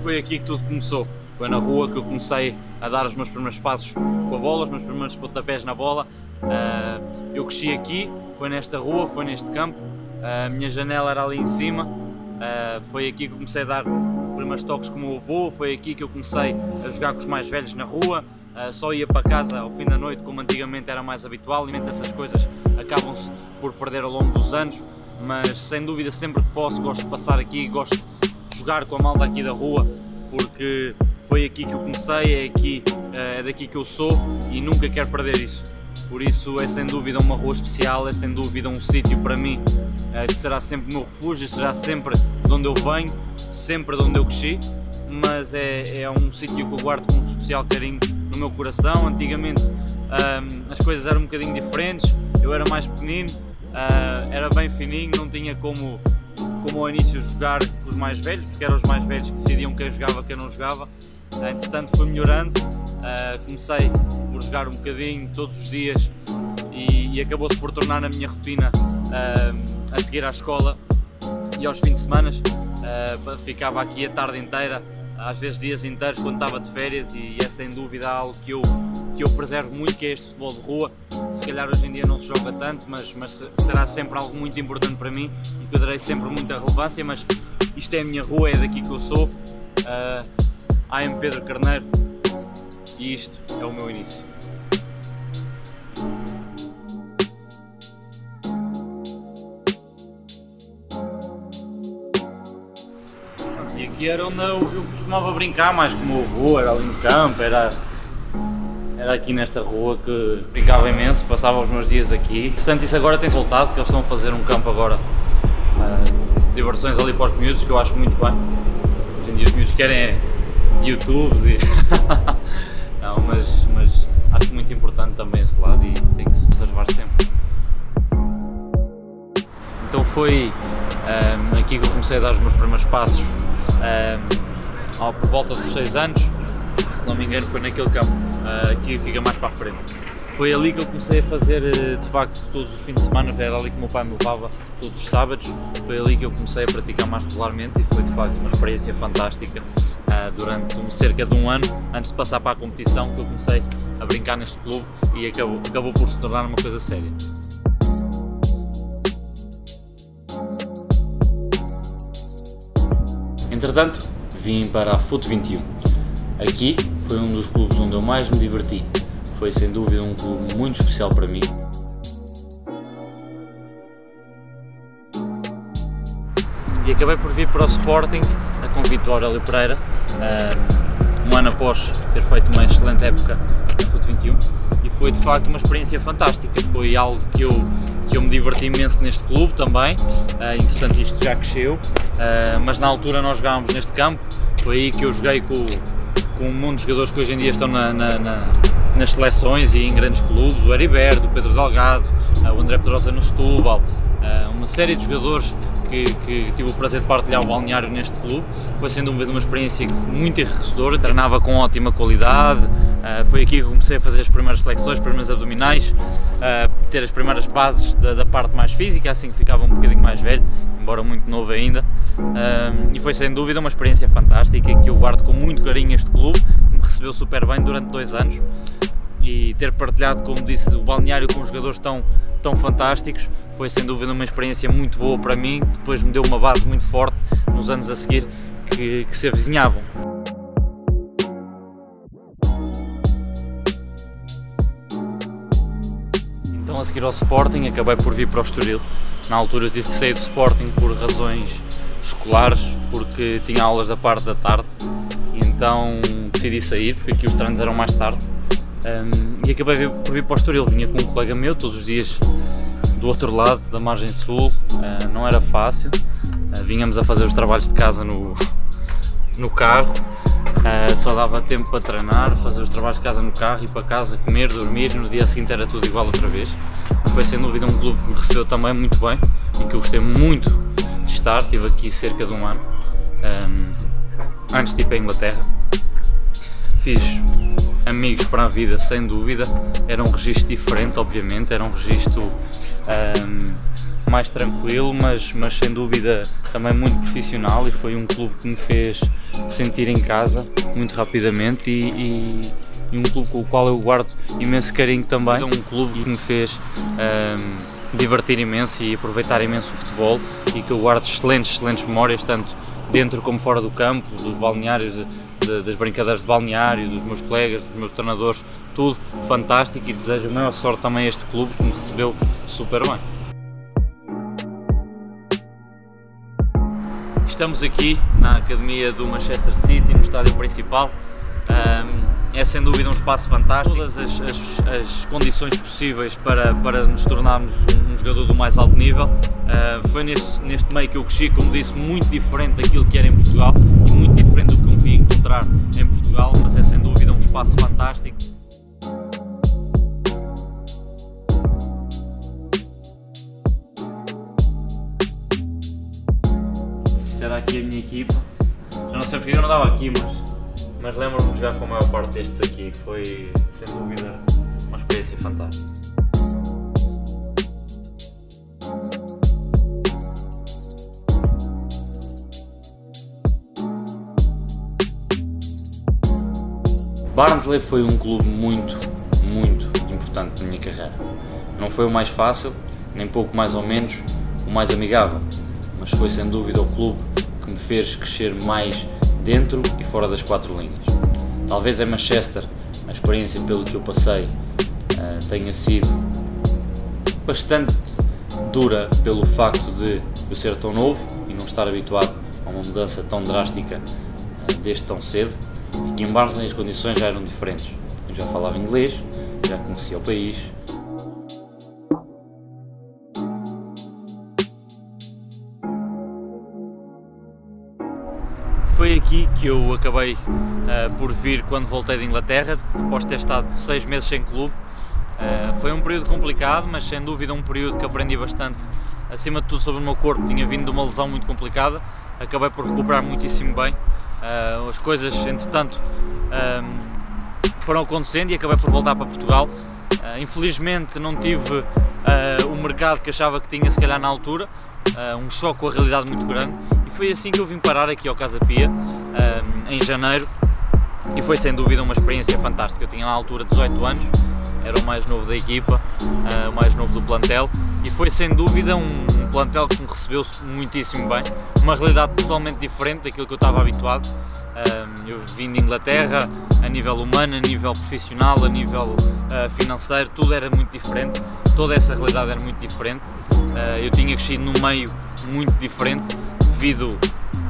foi aqui que tudo começou. Foi na rua que eu comecei a dar os meus primeiros passos com a bola, os meus primeiros pontapés na bola. Eu cresci aqui, foi nesta rua, foi neste campo. A minha janela era ali em cima. Foi aqui que eu comecei a dar os primeiros toques com o meu avô. Foi aqui que eu comecei a jogar com os mais velhos na rua. Só ia para casa ao fim da noite, como antigamente era mais habitual. E essas coisas acabam-se por perder ao longo dos anos. Mas sem dúvida, sempre que posso, gosto de passar aqui, gosto de jogar com a malta aqui da rua, porque foi aqui que eu comecei, é daqui que eu sou e nunca quero perder isso. Por isso é sem dúvida uma rua especial, é sem dúvida um sítio para mim que será sempre o meu refúgio, será sempre de onde eu venho, sempre de onde eu cresci, mas é um sítio que eu guardo com um especial carinho no meu coração. Antigamente as coisas eram um bocadinho diferentes, eu era mais pequenino, era bem fininho, não tinha como ao início jogar com os mais velhos, porque eram os mais velhos que decidiam quem jogava, quem não jogava. Entretanto fui melhorando, comecei por jogar um bocadinho todos os dias e acabou-se por tornar na minha rotina a seguir à escola e aos fins de semana. Ficava aqui a tarde inteira, às vezes dias inteiros quando estava de férias, e é sem dúvida algo que eu preservo muito, que é este futebol de rua. Se calhar hoje em dia não se joga tanto, mas será sempre algo muito importante para mim e que eu darei sempre muita relevância. Mas isto é a minha rua, é daqui que eu sou. I am Pedro Carneiro e isto é o meu início. E aqui era onde eu costumava brincar mais com o meu avô, era ali no campo, era aqui nesta rua que brincava imenso, passava os meus dias aqui. Portanto, isso agora tem-se voltado, que eles estão a fazer um campo agora, diversões ali para os miúdos, que eu acho muito bem. Hoje em dia os miúdos querem YouTubes e... não, mas acho muito importante também esse lado e tem que se preservar sempre. Então foi aqui que eu comecei a dar os meus primeiros passos, por volta dos 6 anos, se não me engano foi naquele campo, aqui fica mais para a frente. Foi ali que eu comecei a fazer, de facto, todos os fins de semana, era ali que o meu pai me levava todos os sábados. Foi ali que eu comecei a praticar mais regularmente e foi de facto uma experiência fantástica. Durante cerca de um ano, antes de passar para a competição, que eu comecei a brincar neste clube e acabou por se tornar uma coisa séria. Entretanto, vim para a FUT 21. Aqui foi um dos clubes onde eu mais me diverti. Foi sem dúvida um clube muito especial para mim. E acabei por vir para o Sporting a convite do Aurélio Pereira, um ano após ter feito uma excelente época na FUT 21, e foi de facto uma experiência fantástica. Foi algo que eu me diverti imenso neste clube também. Entretanto isto já cresceu, mas na altura nós jogávamos neste campo. Foi aí que eu joguei com um monte de jogadores que hoje em dia estão nas seleções e em grandes clubes, o Heriberto, o Pedro Delgado, o André Pedrosa no Setúbal, uma série de jogadores que tive o prazer de partilhar o balneário neste clube. Foi sem dúvida uma experiência muito enriquecedora, treinava com ótima qualidade. Foi aqui que comecei a fazer as primeiras flexões, as primeiras abdominais, ter as primeiras bases da parte mais física, assim que ficava um bocadinho mais velho, embora muito novo ainda. E foi sem dúvida uma experiência fantástica que eu guardo com muito carinho este clube, que me recebeu super bem durante 2 anos. E ter partilhado, como disse, o balneário com jogadores tão fantásticos foi sem dúvida uma experiência muito boa para mim, que depois me deu uma base muito forte nos anos a seguir que se avizinhavam. Então, a seguir ao Sporting, acabei por vir para o Estoril. Na altura eu tive que sair do Sporting por razões escolares, porque tinha aulas da parte da tarde, e então decidi sair, porque aqui os treinos eram mais tarde. E acabei por vir para o Estoril. Vinha com um colega meu todos os dias do outro lado, da margem sul. Não era fácil, vinhamos a fazer os trabalhos de casa no carro, só dava tempo para treinar, fazer os trabalhos de casa no carro, ir para casa, comer, dormir. No dia seguinte era tudo igual outra vez. Mas foi sem dúvida um clube que me recebeu também muito bem e que eu gostei muito de estar. Estive aqui cerca de um ano, antes de ir para a Inglaterra. Fiz amigos para a vida, sem dúvida. Era um registro diferente, obviamente, era um registro mais tranquilo, mas sem dúvida também muito profissional, e foi um clube que me fez sentir em casa muito rapidamente e um clube com o qual eu guardo imenso carinho também. É um clube que me fez divertir imenso e aproveitar imenso o futebol, e que eu guardo excelentes memórias, tanto dentro como fora do campo, dos balneários, das brincadeiras de balneário, dos meus colegas, dos meus treinadores, tudo fantástico, e desejo a maior sorte também a este clube que me recebeu super bem. Estamos aqui na academia do Manchester City, no estádio principal. É sem dúvida um espaço fantástico, todas as condições possíveis para nos tornarmos um jogador do mais alto nível. Foi neste meio que eu cresci, como disse, muito diferente daquilo que era em Portugal e muito diferente do que eu me via encontrar em Portugal, mas é sem dúvida um espaço fantástico. Isto era aqui a minha equipa, já não sei porque eu não estava aqui, mas lembro-me de jogar com a maior parte destes aqui. Foi sem dúvida uma experiência fantástica. Barnsley foi um clube muito importante na minha carreira. Não foi o mais fácil, nem pouco mais ou menos o mais amigável, mas foi sem dúvida o clube que me fez crescer mais dentro e fora das quatro linhas. Talvez em Manchester a experiência pelo que eu passei tenha sido bastante dura, pelo facto de eu ser tão novo e não estar habituado a uma mudança tão drástica desde tão cedo. Aqui em Barnsley as condições já eram diferentes. Eu já falava inglês, já conhecia o país. Foi aqui que eu acabei por vir quando voltei de Inglaterra, após ter estado 6 meses sem clube. Foi um período complicado, mas sem dúvida um período que aprendi bastante, acima de tudo sobre o meu corpo. Tinha vindo de uma lesão muito complicada, acabei por recuperar muitíssimo bem. As coisas, entretanto, foram acontecendo e acabei por voltar para Portugal. Infelizmente não tive o mercado que achava que tinha, se calhar, na altura. Um choque com a realidade muito grande, e foi assim que eu vim parar aqui ao Casa Pia em janeiro, e foi sem dúvida uma experiência fantástica. Eu tinha na altura 18 anos, era o mais novo da equipa, o mais novo do plantel, e foi sem dúvida um plantel que me recebeu muitíssimo bem, uma realidade totalmente diferente daquilo que eu estava habituado. Eu vim de Inglaterra, a nível humano, a nível profissional, a nível financeiro, tudo era muito diferente, toda essa realidade era muito diferente. Eu tinha crescido num meio muito diferente devido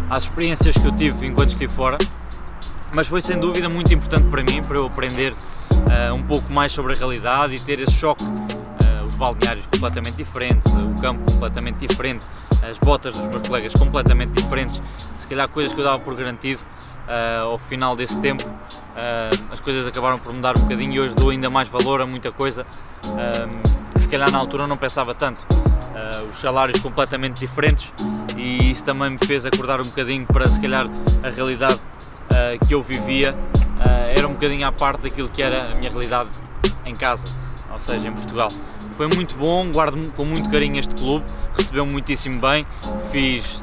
às experiências que eu tive enquanto estive fora, mas foi sem dúvida muito importante para mim, para eu aprender um pouco mais sobre a realidade e ter esse choque. Os balneários completamente diferentes, o campo completamente diferente, as botas dos meus colegas completamente diferentes, se calhar coisas que eu dava por garantido. Ao final desse tempo as coisas acabaram por mudar um bocadinho, e hoje dou ainda mais valor a muita coisa que se calhar na altura não pensava tanto. Os salários completamente diferentes, e isso também me fez acordar um bocadinho para, se calhar, a realidade que eu vivia era um bocadinho à parte daquilo que era a minha realidade em casa, ou seja, em Portugal. Foi muito bom, guardo com muito carinho este clube, recebeu-me muitíssimo bem.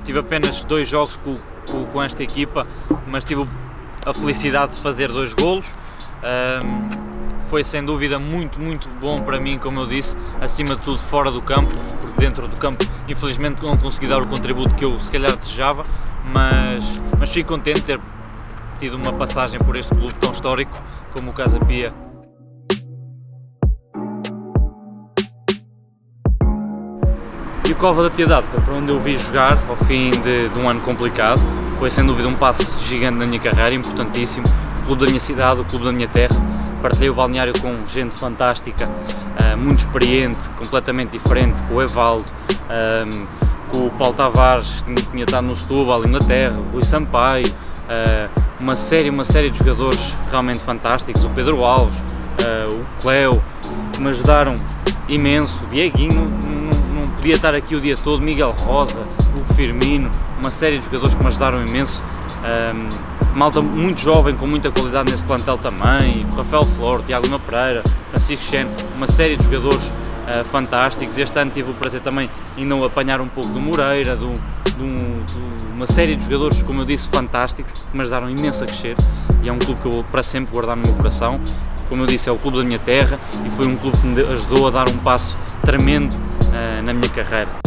Tive apenas 2 jogos com esta equipa, mas tive a felicidade de fazer 2 golos. Foi sem dúvida muito bom para mim, como eu disse, acima de tudo fora do campo, porque dentro do campo infelizmente não consegui dar o contributo que eu se calhar desejava, mas fico contente de ter tido uma passagem por este clube tão histórico como o Casa Pia. E o Cova da Piedade foi para onde eu vi jogar ao fim de um ano complicado. Foi sem dúvida um passo gigante na minha carreira, importantíssimo. O clube da minha cidade, o clube da minha terra. Partilhei o balneário com gente fantástica, muito experiente, completamente diferente, com o Evaldo, com o Paulo Tavares, que tinha estado no Setúbal, Inglaterra, o Rui Sampaio, uma série de jogadores realmente fantásticos, o Pedro Alves, o Cleo, que me ajudaram imenso, o Dieguinho, não podia estar aqui o dia todo, Miguel Rosa, o Firmino, uma série de jogadores que me ajudaram imenso. Malta muito jovem, com muita qualidade nesse plantel também, o Rafael Flor, Tiago Lima Pereira, Francisco Chen, uma série de jogadores fantásticos. Este ano tive o prazer também em não apanhar um pouco do Moreira, de uma série de jogadores, como eu disse, fantásticos, que me ajudaram imenso a crescer, e é um clube que eu vou para sempre guardar no meu coração. Como eu disse, é o clube da minha terra e foi um clube que me ajudou a dar um passo tremendo na minha carreira.